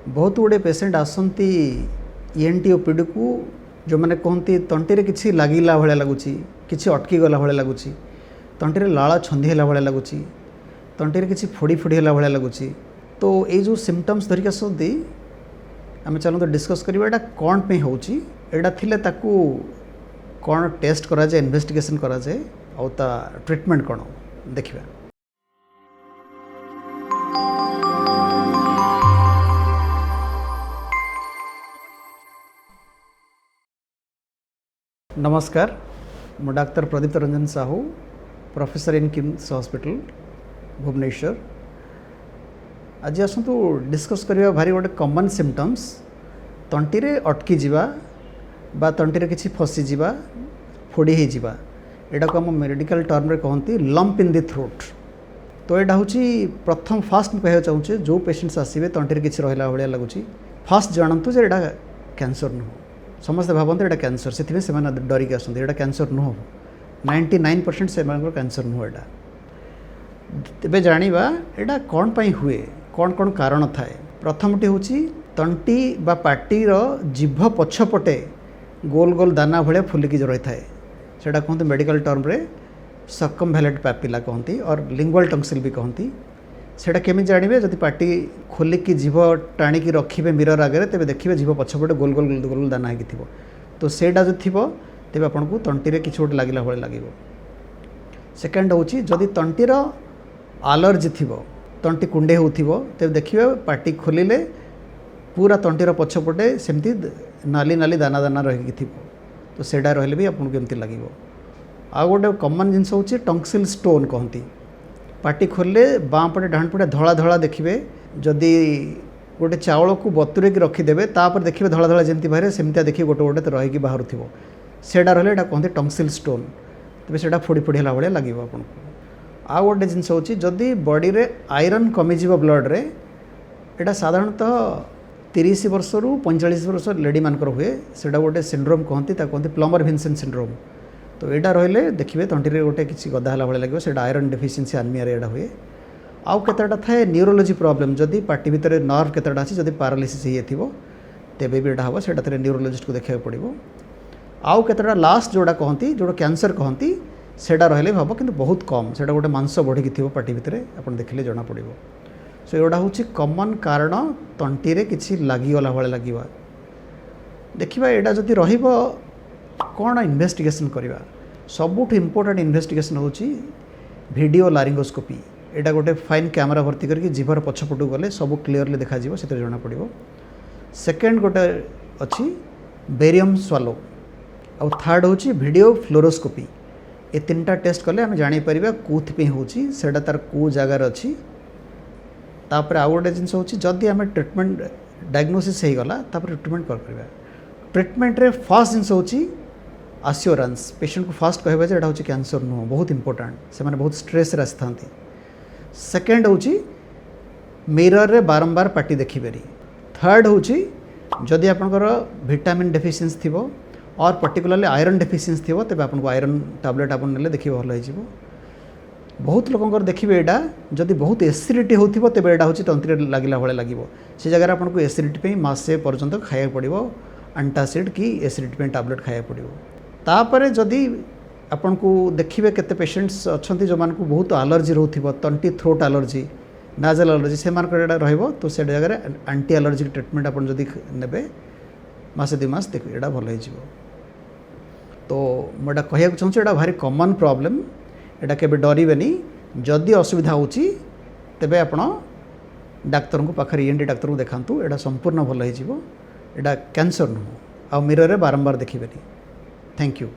बहुत गुड़े पेसेंट आसती ईएनटी ओपीडी को जो मैंने कहती तंटी किसी लगिला भाया लगुच कि अटकी गला भाया लगुच तंटी लाल छंदी भाया लगुच तंटी किसी फोड़ी फोड़ी है भाया लगुच। तो ये जो सिम्पटम्स धरिक आसती आम चलते डिस्कस करिबा एटा कौन पे होची एटा थिले ताकू कौन टेस्ट करा जाए इन्वेस्टिगेशन करा जाए और ता ट्रीटमेंट कौन देखिबा। नमस्कार, मु doctor Pradeep Ranjan Sahu, professor in KIMS hospital Bhubaneswar. आज आसतु डिस्कस करिबा भारी गोटे कॉमन सिम्पटम्स तंटी रे अटकी जिबा बा तंटी रे किछि फसी जिबा फोड़ी हे जिबा एटा को हम मेडिकल टर्म रे कहंती लंप इन द थ्रोट। तो एटा होची प्रथम फास्ट में कहया चाहूचे जो पेशेंट्स आसीबे तंटी रे किछि रहला भलिया लागुची फास्ट जानंतु जे एटा कैंसर न समस्त भावते एटा कैंसर से डरिक आसते एटा कैंसर नुह 99% से कैंसर नुह एटा। तेबे जानिबा एटा कौन पाई हुए कौन कौन कारण थाए। प्रथमटी होची तंटी बा पाटी रो जिभ पछपटे गोल गोल दाना भलिया फुलिकी जो रही थाए सेटा कहते मेडिकल टर्म रे सर्कमभैलेंट पैपिला कहती और लिंगुअल टंसिल भी कहती। सेटा केमी जानवे जब पाटी खोलिकी जीभ टाणिकी रखिए मिरर आगे तेज देखिए जीभ पछपटे गोल गोल गोल गोल दाना होगी थी तो सेटा जो थी तेज आपन को तंटी रे किछि गोटे लगिला भाई लगे। सेकेंड हूँ जदि तंटीर आलर्जी थी तंटी कुंडे होथिबो तेज देखिए पाटी खोलिले पूरा तंटीर पछपटे सेमती नाली नाली दाना दाना रही थी तो सेटा रहिले भी आपन को एमती लगे। आ गोटे कॉमन जिनस हूँ टंसिल स्टोन कहती पाटी खोलले बाँ पटे डाण पटे धला धला देखिए जदि गोटे चाउल को बतुरे की रखिदेवे तापर देखिए धला धला जमी बाहर सेमती देखिए गोटे गोटे तो रहीकि बाहर थो सेटा रहा कहते टंसिल स्टोन तेज से फोड़ी फोड़ी है भाया लगे आपको। आ गोटे जिनस हूँ जदि बॉडी रे आयरन कमिज ब्लड रे एटा साधारणतः 30 वर्ष रु 45 वर्ष लेडी मानकर हुए सेटा गोटे सिंड्रोम कहते प्लमर विंसेंट सिंड्रोम। तो यहाँ रहिले देखिए तंटी रे गोटे किसी गदा है भाई लगे सेटा आयरन डेफिशिएंसी आनिमिया रे हुए। आउ केतेटा थाए न्यूरोलॉजी प्रॉब्लम जदि पार्टी भितर नर्व केतेटा अछि जदि पैरालिसिस हो तेबे भी एटा हबो सेटा थरे न्यूरोलॉजिस्ट को देखा पड़ो। आउ केतेटा लास्ट जोड़ा कहती जोड़ा कैंसर कहती सेटा रहिले हम कि बहुत कम सेटा गोटे मांस बढ़ी थी पार्टी भितर आप देखिले जना पड़ो। सो एटा हूँ कॉमन कारण तंटी रे किछि लागिगला भाई लगे। देखिबा एटा जदि रहिबो कौन इन्वेस्टिगेशन करवा सबुठ इम्पोर्टेंट इन्वेस्टिगेशन हूँ वीडियो लारिंगोस्कोपी। एटा गोटे फाइन कैमरा भर्ती करके जीभर पछपटू गले सब क्लीयरली देखा से जना पड़ो। सेकेंड गोटे अच्छी बेरियम स्वालो और थर्ड हूँ वीडियो फ्लोरोस्कोपी। ये तीनटा टेस्ट कले आम जापर कौथि हूँ सेटा तार कौ जगार अच्छी। तापर आउ गोटे जिनस हूँ जदि आम ट्रिटमेंट डायग्नोसिस हो गला ट्रिटमेंट कर ट्रिटमेंट रे फर्स्ट जिनस हूँ आश्योरेंस पेशेंट को फास्ट कहबा जे एटा हूँ कैंसर नुह बहुत इंपोर्टेंट से बहुत स्ट्रेस रे आसता। सेकेंड हूँ मिरर रे बारंबार पाटी देखिबेरी। थर्ड हूँ जदि आपनकर विटामिन डेफिशिएंसी थी और पर्टिकुलरली आयरन डेफिशिएंसी थी तेज आपको आयरन टैबलेट आप ने देखिए भल हो। बहुत लोकंर देखिए एटा जदि बहुत एसिडिटी होथिबो तेबे एटा हूँ तंत्री लगिला भाया लगे से जगह आपको एसिडिटी मासे पर्यंत खाया पड़ो एंटासिड कि एसिडिटी टैबलेट खाया पड़ो। तापर जदि आपन को देखिए केते पेशेंट्स अच्छा जो मान को बहुत एलर्जी रोथिबो तंटी थ्रोट एलर्जी नाजल एलर्जी से रहिबो तो से जगह एंटी एलर्जिक ट्रीटमेंट आपन जदि नेबे मासे 2 मास देखिए एटा भल हो। तो मुझे कहना चाहूँ एटा भारी कॉमन प्रॉब्लम एटा केबे डरिबेनी जदि असुविधा होची तेबे आपण डाक्तर को पाखरे ईएनटी डाक्तर को देखांतु एटा संपूर्ण भल हो। एटा कैंसर नुह आ मिरर रे बारंबार देखिबेनी। Thank you.